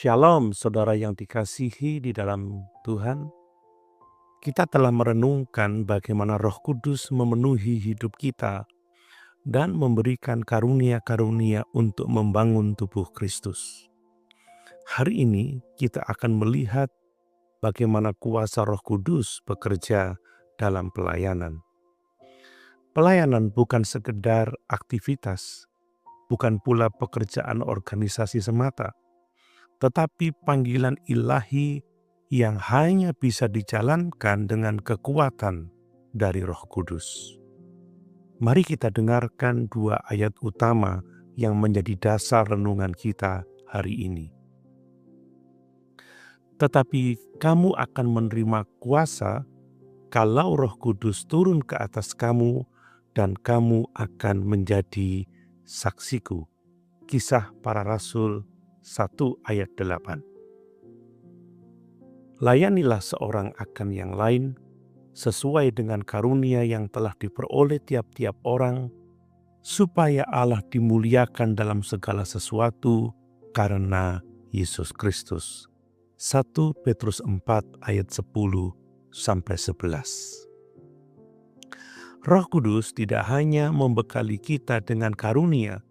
Shalom, saudara yang dikasihi di dalam Tuhan. Kita telah merenungkan bagaimana Roh Kudus memenuhi hidup kita dan memberikan karunia-karunia untuk membangun tubuh Kristus. Hari ini kita akan melihat bagaimana kuasa Roh Kudus bekerja dalam pelayanan. Pelayanan bukan sekedar aktivitas, bukan pula pekerjaan organisasi semata, tetapi panggilan ilahi yang hanya bisa dijalankan dengan kekuatan dari Roh Kudus. Mari kita dengarkan dua ayat utama yang menjadi dasar renungan kita hari ini. Tetapi kamu akan menerima kuasa kalau Roh Kudus turun ke atas kamu, dan kamu akan menjadi saksiku. Kisah Para Rasul 1 ayat 8. Layanilah seorang akan yang lain sesuai dengan karunia yang telah diperoleh tiap-tiap orang, supaya Allah dimuliakan dalam segala sesuatu karena Yesus Kristus. 1 Petrus 4 ayat 10-11. Roh Kudus tidak hanya membekali kita dengan karunia,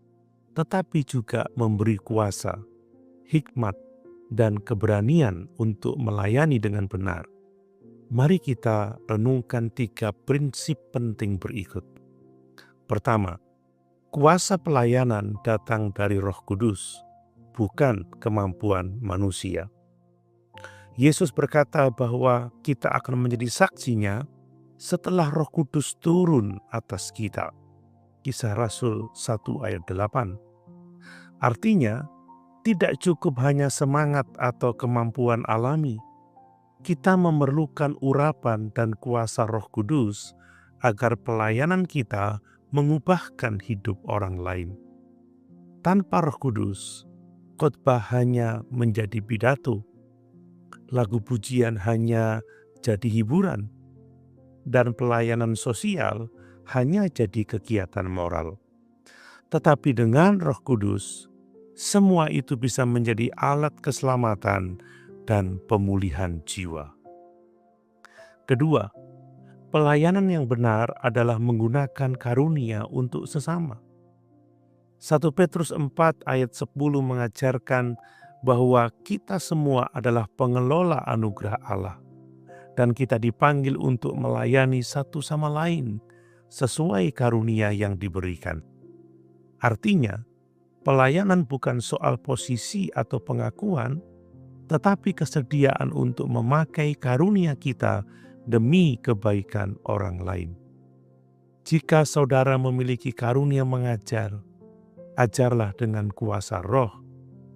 tetapi juga memberi kuasa, hikmat, dan keberanian untuk melayani dengan benar. Mari kita renungkan 3 prinsip penting berikut. Pertama, kuasa pelayanan datang dari Roh Kudus, bukan kemampuan manusia. Yesus berkata bahwa kita akan menjadi saksinya setelah Roh Kudus turun atas kita. Kisah Rasul 1 ayat 8. Artinya, tidak cukup hanya semangat atau kemampuan alami. Kita memerlukan urapan dan kuasa Roh Kudus agar pelayanan kita mengubahkan hidup orang lain. Tanpa Roh Kudus, khotbah hanya menjadi pidato, lagu pujian hanya jadi hiburan, dan pelayanan sosial hanya jadi kegiatan moral. Tetapi dengan Roh Kudus, semua itu bisa menjadi alat keselamatan dan pemulihan jiwa. Kedua, pelayanan yang benar adalah menggunakan karunia untuk sesama. 1 Petrus 4 ayat 10 mengajarkan bahwa kita semua adalah pengelola anugerah Allah, dan kita dipanggil untuk melayani satu sama lain sesuai karunia yang diberikan. Artinya, pelayanan bukan soal posisi atau pengakuan, tetapi kesediaan untuk memakai karunia kita demi kebaikan orang lain. Jika saudara memiliki karunia mengajar, ajarlah dengan kuasa Roh.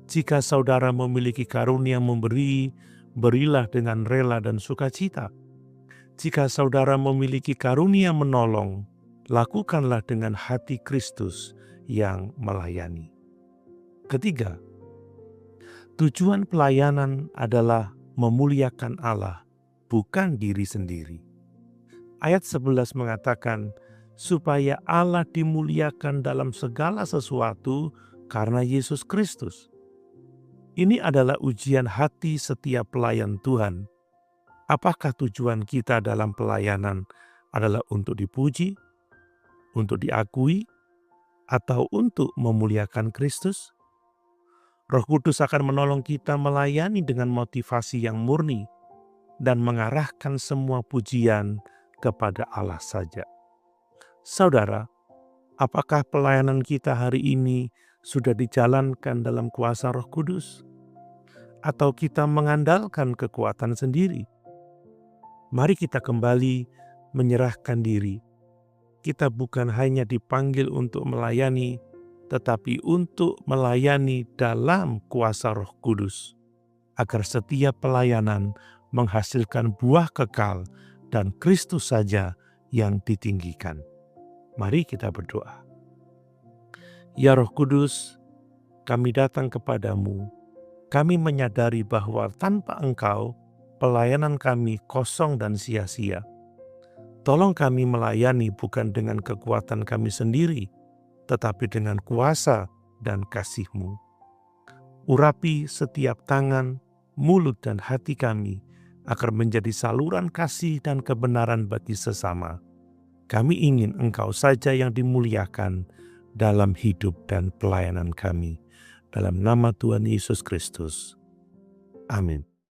Jika saudara memiliki karunia memberi, berilah dengan rela dan sukacita. Jika saudara memiliki karunia menolong, lakukanlah dengan hati Kristus yang melayani. Ketiga, tujuan pelayanan adalah memuliakan Allah, bukan diri sendiri. Ayat 11 mengatakan, supaya Allah dimuliakan dalam segala sesuatu karena Yesus Kristus. Ini adalah ujian hati setiap pelayan Tuhan. Apakah tujuan kita dalam pelayanan adalah untuk dipuji, untuk diakui, atau untuk memuliakan Kristus? Roh Kudus akan menolong kita melayani dengan motivasi yang murni dan mengarahkan semua pujian kepada Allah saja. Saudara, apakah pelayanan kita hari ini sudah dijalankan dalam kuasa Roh Kudus? Atau kita mengandalkan kekuatan sendiri? Mari kita kembali menyerahkan diri. Kita bukan hanya dipanggil untuk melayani, tetapi untuk melayani dalam kuasa Roh Kudus, agar setiap pelayanan menghasilkan buah kekal dan Kristus saja yang ditinggikan. Mari kita berdoa. Ya Roh Kudus, kami datang kepadamu. Kami menyadari bahwa tanpa Engkau, pelayanan kami kosong dan sia-sia. Tolong kami melayani bukan dengan kekuatan kami sendiri, tetapi dengan kuasa dan kasih-Mu. Urapi setiap tangan, mulut, dan hati kami agar menjadi saluran kasih dan kebenaran bagi sesama. Kami ingin Engkau saja yang dimuliakan dalam hidup dan pelayanan kami. Dalam nama Tuhan Yesus Kristus. Amin.